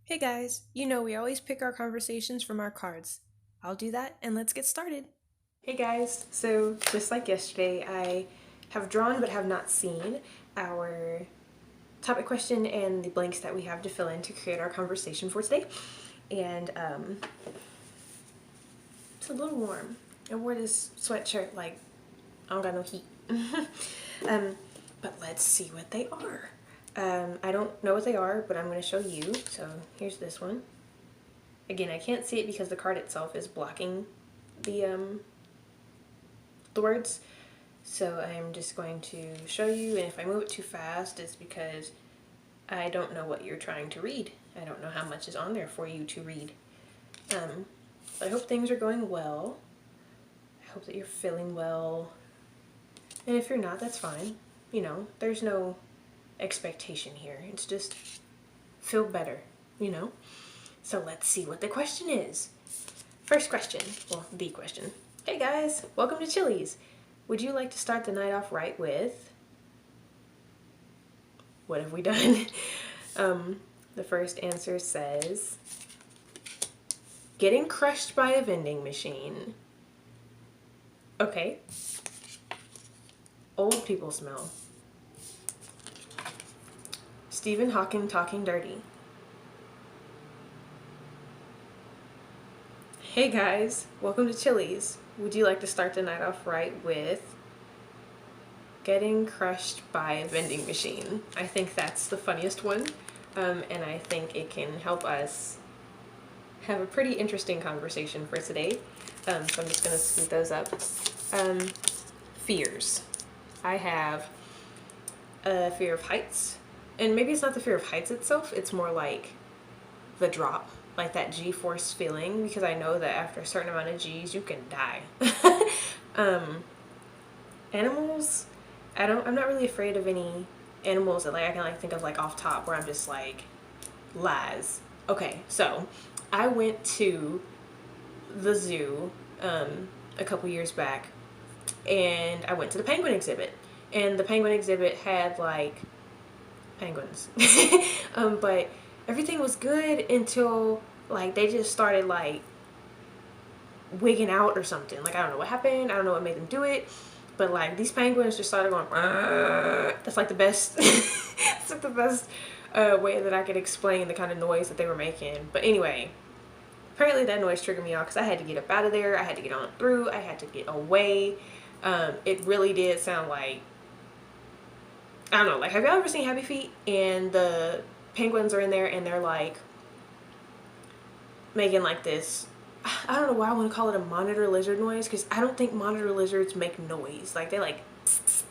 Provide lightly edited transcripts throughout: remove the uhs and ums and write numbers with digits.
Hey guys, you know we always pick our conversations from our cards. I'll do that and let's get started. Hey guys, so just like yesterday, I have drawn but have not seen our topic question and the blanks that we have to fill in to create our conversation for today. And it's a little warm. I wore this sweatshirt like I don't got no heat. But let's see what they are. I don't know what they are, but I'm going to show you. So here's this one. Again, I can't see it because the card itself is blocking the words. So I'm just going to show you, and if I move it too fast, it's because I don't know what you're trying to read. I don't know how much is on there for you to read. I hope things are going well. I hope that you're feeling well. And if you're not, that's fine. You know, there's no expectation here. It's just feel better, you know? So let's see what the question is. First question, well, the question. Hey guys, welcome to Chili's. Would you like to start the night off right with... What have we done? The first answer says, getting crushed by a vending machine. Okay. Old people smell. Stephen Hawking talking dirty. Hey guys, welcome to Chili's. Would you like to start the night off right with getting crushed by a vending machine? I think that's the funniest one, and I think it can help us have a pretty interesting conversation for today. So I'm just going to scoot those up. Fears. I have a fear of heights, and maybe it's not the fear of heights itself, it's more like the drop, like that G-force feeling, because I know that after a certain amount of G's you can die. Animals, I'm not really afraid of any animals that like I can like think of like off top where I'm just like lies. Okay, so I went to the zoo a couple years back, and I went to the penguin exhibit, and the penguin exhibit had like penguins. But everything was good until like they just started like wigging out or something. Like I don't know what happened. I don't know what made them do it. But like these penguins just started going. That's like the best. It's like the best way that I could explain the kind of noise that they were making. But anyway, apparently that noise triggered me off because I had to get up out of there. I had to get on through. I had to get away. It really did sound like, I don't know, like have y'all ever seen Happy Feet and the penguins are in there and they're like making like this, I don't know why I want to call it a monitor lizard noise, because I don't think monitor lizards make noise. Like they like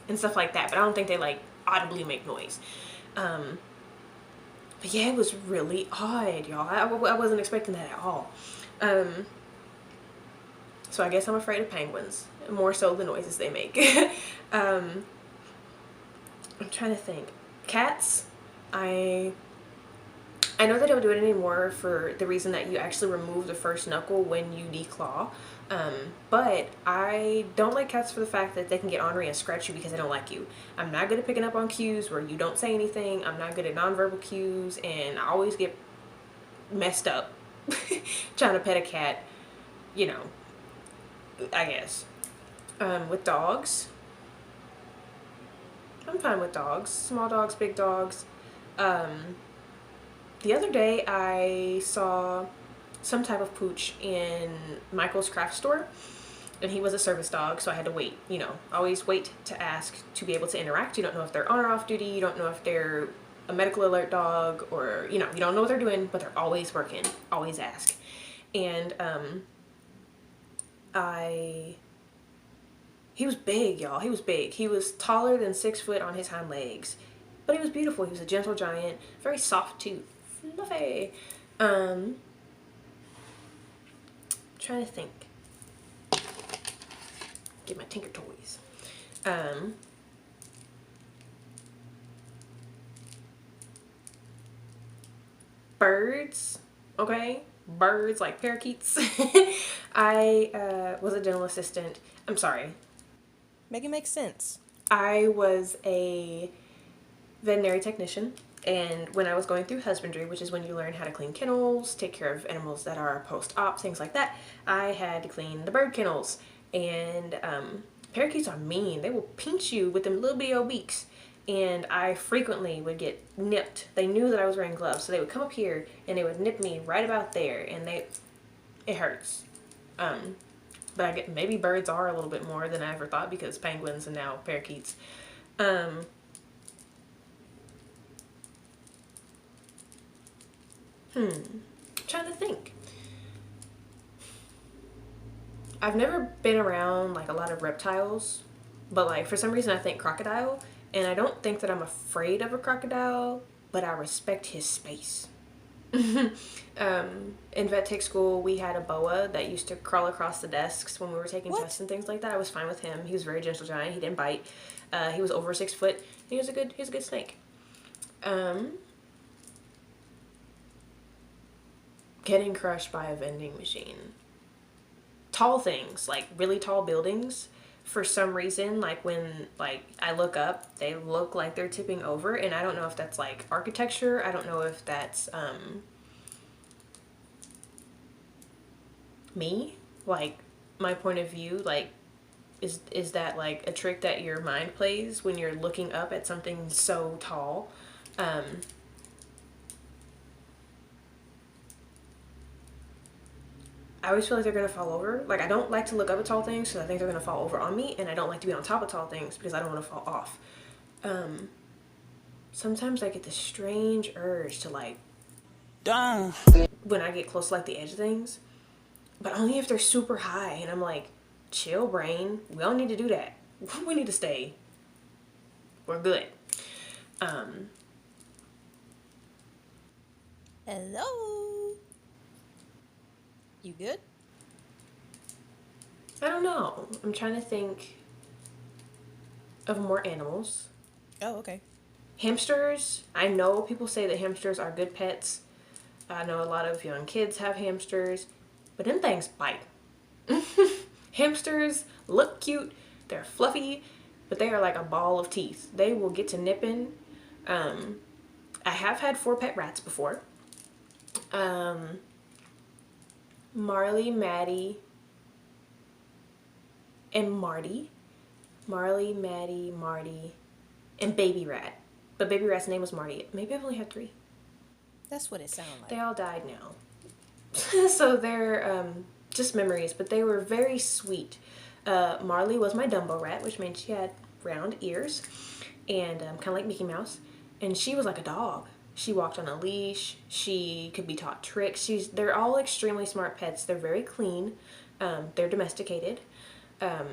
and stuff like that, but I don't think they like audibly make noise. But yeah, it was really odd, y'all. I wasn't expecting that at all. So I guess I'm afraid of penguins, more so the noises they make. I'm trying to think. Cats, I know they don't do it anymore for the reason that you actually remove the first knuckle when you declaw. But I don't like cats for the fact that they can get ornery and scratch you because they don't like you. I'm not good at picking up on cues where you don't say anything. I'm not good at nonverbal cues, and I always get messed up trying to pet a cat, you know, I guess. With dogs, I'm fine with dogs. Small dogs, big dogs. The other day I saw some type of pooch in Michael's craft store, and he was a service dog, so I had to wait. You know, always wait to ask to be able to interact. You don't know if they're on or off duty. You don't know if they're a medical alert dog, or you know, you don't know what they're doing, but they're always working. Always ask. And he was big, y'all. He was big. He was taller than 6 foot on his hind legs, but he was beautiful. He was a gentle giant, very soft too, fluffy. Trying to think. Get my Tinker Toys. Birds, okay? Birds like parakeets. I was a dental assistant. I'm sorry. Make it make sense. I was a veterinary technician And when I was going through husbandry, which is when you learn how to clean kennels, take care of animals that are post-op, things like that, I had to clean the bird kennels. And parakeets are mean. They will pinch you with them little bitty old beaks. And I frequently would get nipped. They knew that I was wearing gloves, so they would come up here and they would nip me right about there, and it hurts. But I get maybe birds are a little bit more than I ever thought because penguins and now parakeets. I'm trying to think. I've never been around like a lot of reptiles, but like for some reason I think crocodile, and I don't think that I'm afraid of a crocodile, but I respect his space. In vet tech school, we had a boa that used to crawl across the desks when we were taking tests and things like that. I was fine with him. He was a very gentle giant. He didn't bite. He was over 6 foot. He was a good snake. Getting crushed by a vending machine. Tall things, like really tall buildings. For some reason, like when like I look up, they look like they're tipping over, and I don't know if that's like architecture. I don't know if that's me, like my point of view, like is that like a trick that your mind plays when you're looking up at something so tall. I always feel like they're gonna fall over. Like I don't like to look up at tall things because I think they're gonna fall over on me, and I don't like to be on top of tall things because I don't want to fall off. Sometimes I get this strange urge to like, Dumb. When I get close to like the edge of things, but only if they're super high, and I'm like, chill, brain. We don't need to do that. We need to stay. We're good. Hello. You good? I don't know. I'm trying to think of more animals. Oh, okay. Hamsters. I know people say that hamsters are good pets. I know a lot of young kids have hamsters, but them things bite. Hamsters look cute. They're fluffy, but they are like a ball of teeth. They will get to nipping. I have had 4 pet rats before. Marley, Maddie, and Marty. Marley, Maddie, Marty, and Baby Rat. But Baby Rat's name was Marty. Maybe I've only had 3. That's what it sounded like. They all died now. So they're just memories, but they were very sweet. Marley was my Dumbo rat, which meant she had round ears and kind of like Mickey Mouse. And she was like a dog. She walked on a leash. She could be taught tricks. They're all extremely smart pets. They're very clean. They're domesticated. A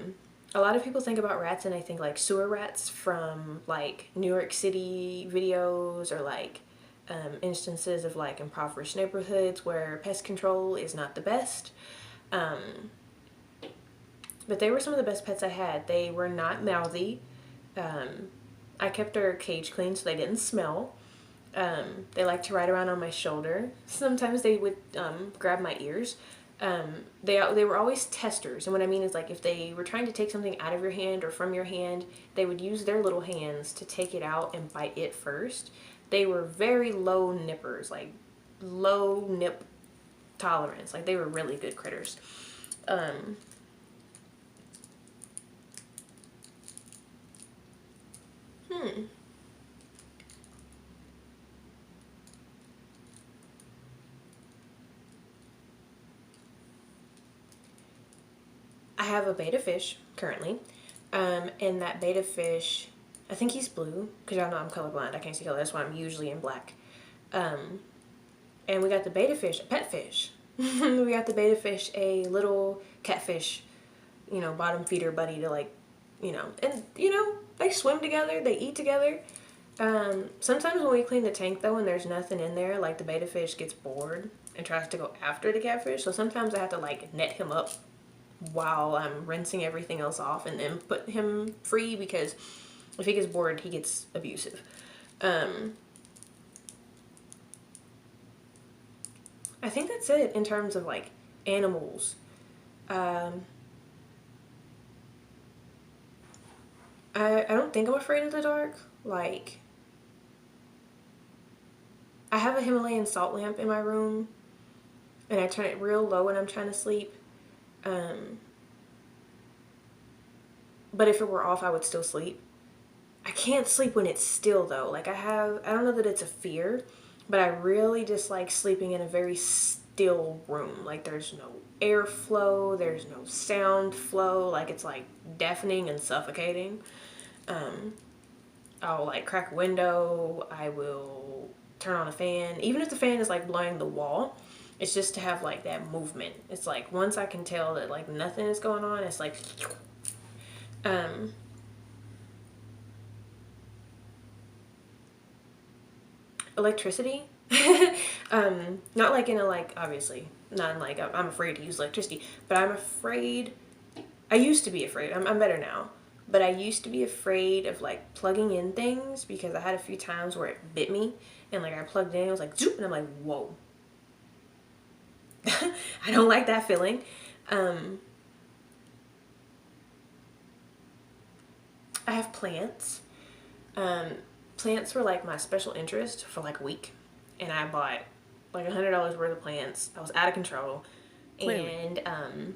lot of people think about rats and they think like sewer rats from like New York City videos or like instances of like impoverished neighborhoods where pest control is not the best. But they were some of the best pets I had. They were not mouthy. I kept their cage clean so they didn't smell. They liked to ride around on my shoulder. Sometimes they would grab my ears. They were always testers, and what I mean is like if they were trying to take something out of your hand or from your hand, they would use their little hands to take it out and bite it first. They were very low nippers, like low nip tolerance. Like they were really good critters. I have a betta fish currently, and that betta fish, I think he's blue because y'all know I'm colorblind. I can't see color. That's why I'm usually in black. And we got the betta fish, a pet fish. We got the betta fish, a little catfish, bottom feeder buddy to like, and they swim together, they eat together. Sometimes when we clean the tank though and there's nothing in there, like the betta fish gets bored and tries to go after the catfish. So sometimes I have to like net him up while I'm rinsing everything else off and then put him free because if he gets bored, he gets abusive. I think that's it in terms of like animals. I don't think I'm afraid of the dark. Like, I have a Himalayan salt lamp in my room, and I turn it real low when I'm trying to sleep. But if it were off, I would still sleep. I can't sleep when it's still though. Like I don't know that it's a fear, but I really dislike sleeping in a very still room. Like there's no airflow, there's no sound flow. Like it's like deafening and suffocating. I'll like crack a window. I will turn on a fan, even if the fan is like blowing the wall. It's just to have like that movement. It's like once I can tell that like nothing is going on, it's like um electricity. Not like in a like obviously not in like I'm afraid to use electricity, but I'm afraid. I used to be afraid. I'm better now, but I used to be afraid of like plugging in things because I had a few times where it bit me and like I plugged in, it was like zoop, and I'm like whoa. I don't like that feeling. I have plants. Plants were like my special interest for like a week, and I bought like $100 worth of plants. I was out of control, Clearly. and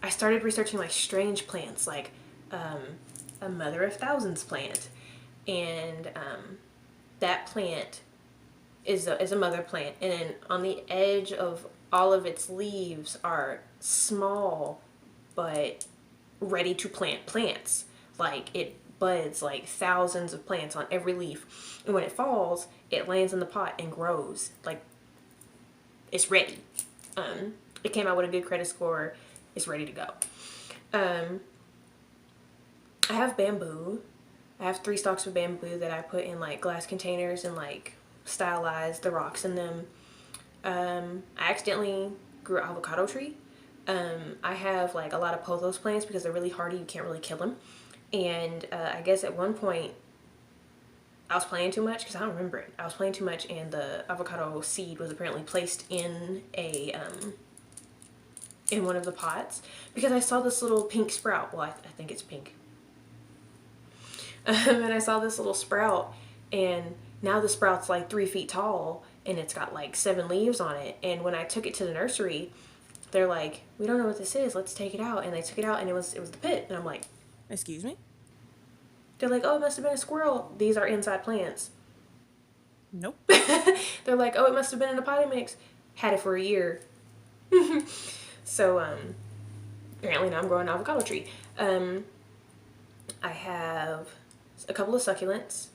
I started researching like strange plants, like a mother of thousands plant, and that plant is a mother plant, and then on the edge of all of its leaves are small but ready to plant plants. Like it buds like thousands of plants on every leaf, and when it falls, it lands in the pot and grows. Like it's ready. It came out with a good credit score. It's ready to go. I have bamboo. I have 3 stalks of bamboo that I put in like glass containers and like stylize the rocks in them. I accidentally grew an avocado tree. I have like a lot of pothos plants because they're really hardy. You can't really kill them. And I guess at one point I was playing too much because I don't remember it. I was playing too much, and the avocado seed was apparently placed in a in one of the pots because I saw this little pink sprout. Well, I think it's pink. And I saw this little sprout, and now the sprout's like 3 feet tall, and it's got like 7 leaves on it. And when I took it to the nursery, they're like, "We don't know what this is. Let's take it out." And they took it out, and it was the pit. And I'm like, Excuse me? they're like, "Oh, it must have been a squirrel. These are inside plants." Nope. They're like, "Oh, it must have been in a potting mix. Had it for a year." So apparently now I'm growing an avocado tree. I have a couple of succulents.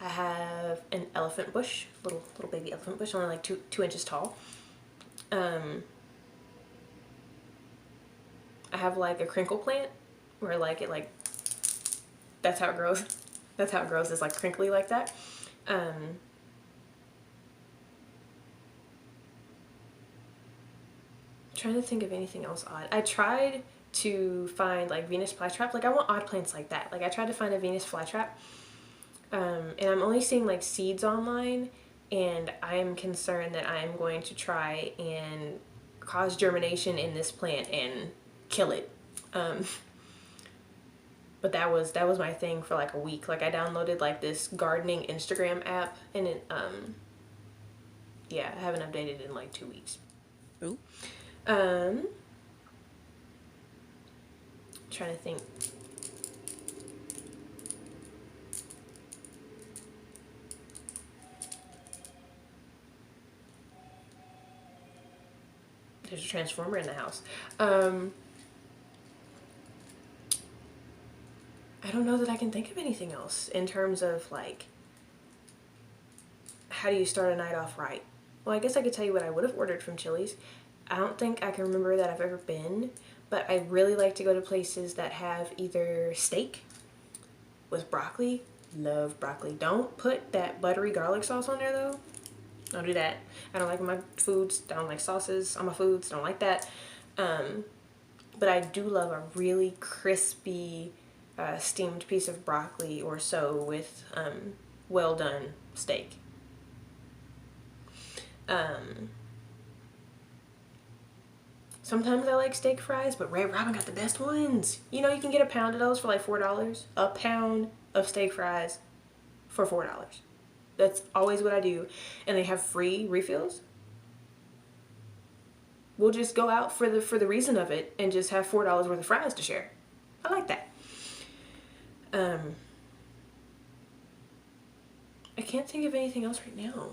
I have an elephant bush, little baby elephant bush, only like 2 inches tall. I have like a crinkle plant where like it like that's how it grows. That's how it grows. It's like crinkly like that. Trying to think of anything else odd. I tried to find like Venus flytrap. Like I want odd plants like that. Like I tried to find a Venus flytrap, and I'm only seeing like seeds online, and I'm concerned that I'm going to try and cause germination in this plant and kill it. But that was my thing for like a week. Like I downloaded like this gardening Instagram app, and it yeah, I haven't updated in like 2 weeks. Ooh. Trying to think. There's a transformer in the house. I don't know that I can think of anything else in terms of like how do you start a night off right? Well, I guess I could tell you what I would have ordered from Chili's. I don't think I can remember that I've ever been, but I really like to go to places that have either steak with broccoli. Love broccoli. Don't put that buttery garlic sauce on there though. Don't do that. I don't like my foods. I don't like sauces on my foods. Don't like that. But I do love a really crispy steamed piece of broccoli or so with well done steak. Sometimes I like steak fries, but Red Robin got the best ones. You know, you can get a pound of those for like $4. A pound of steak fries for $4. That's always what I do. And they have free refills. We'll just go out for the reason of it and just have $4 worth of fries to share. I like that. I can't think of anything else right now.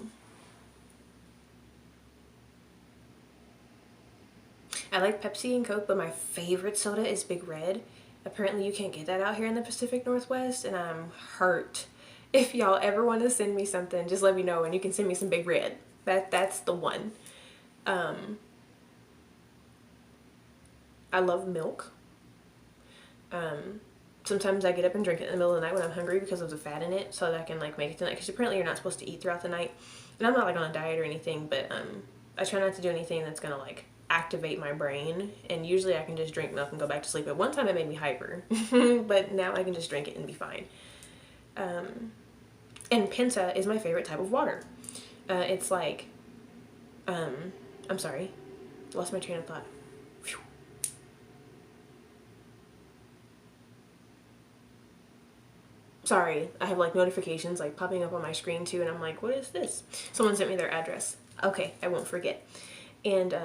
I like Pepsi and Coke, but my favorite soda is Big Red. Apparently you can't get that out here in the Pacific Northwest, and I'm hurt. If y'all ever want to send me something, just let me know, and you can send me some Big Red. That's the one. I love milk. Sometimes I get up and drink it in the middle of the night when I'm hungry because of the fat in it, so that I can like make it tonight. Because apparently you're not supposed to eat throughout the night, and I'm not like on a diet or anything, but I try not to do anything that's gonna like activate my brain. And usually I can just drink milk and go back to sleep. At one time it made me hyper, but now I can just drink it and be fine. And Penta is my favorite type of water. It's like, I'm sorry, lost my train of thought. Whew. Sorry, I have like notifications like popping up on my screen too, and I'm like, what is this? Someone sent me their address. Okay, I won't forget. And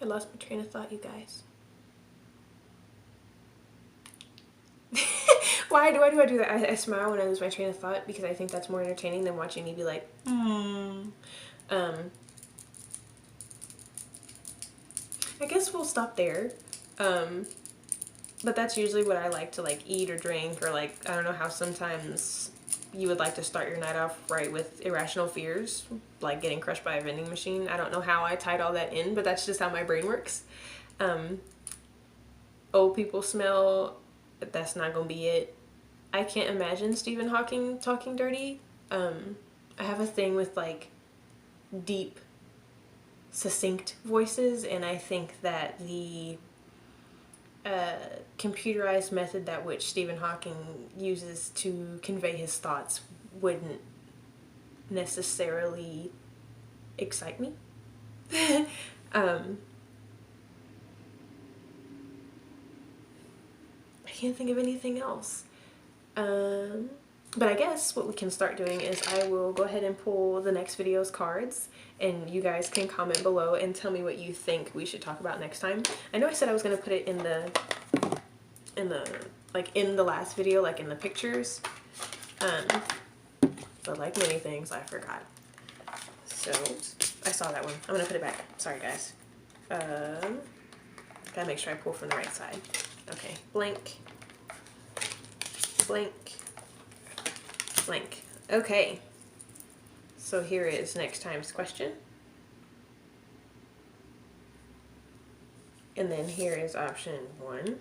I lost my train of thought, you guys. Why do I do that? I smile when I lose my train of thought because I think that's more entertaining than watching me be like, I guess we'll stop there. But that's usually what I like to like eat or drink, or like, I don't know how sometimes you would like to start your night off right with irrational fears, like getting crushed by a vending machine. I don't know how I tied all that in, but that's just how my brain works. Old people smell, but that's not gonna be it. I can't imagine Stephen Hawking talking dirty. I have a thing with like deep, succinct voices, and I think that the computerized method that which Stephen Hawking uses to convey his thoughts wouldn't necessarily excite me. I can't think of anything else. But I guess what we can start doing is I will go ahead and pull the next video's cards, and you guys can comment below and tell me what you think we should talk about next time. I know I said I was going to put it in the last video, like in the pictures, but like many things I forgot. So I saw that one. I'm going to put it back. Sorry guys. Gotta make sure I pull from the right side. Okay, blank, blank, blank. Okay, so here is next time's question. And then here is option 1.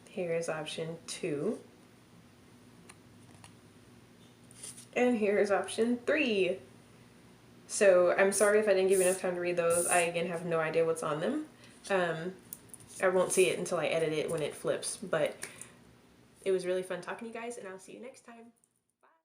Here is option 2. And here is option 3. So I'm sorry if I didn't give you enough time to read those. I, again, have no idea what's on them. I won't see it until I edit it when it flips, but it was really fun talking to you guys, and I'll see you next time.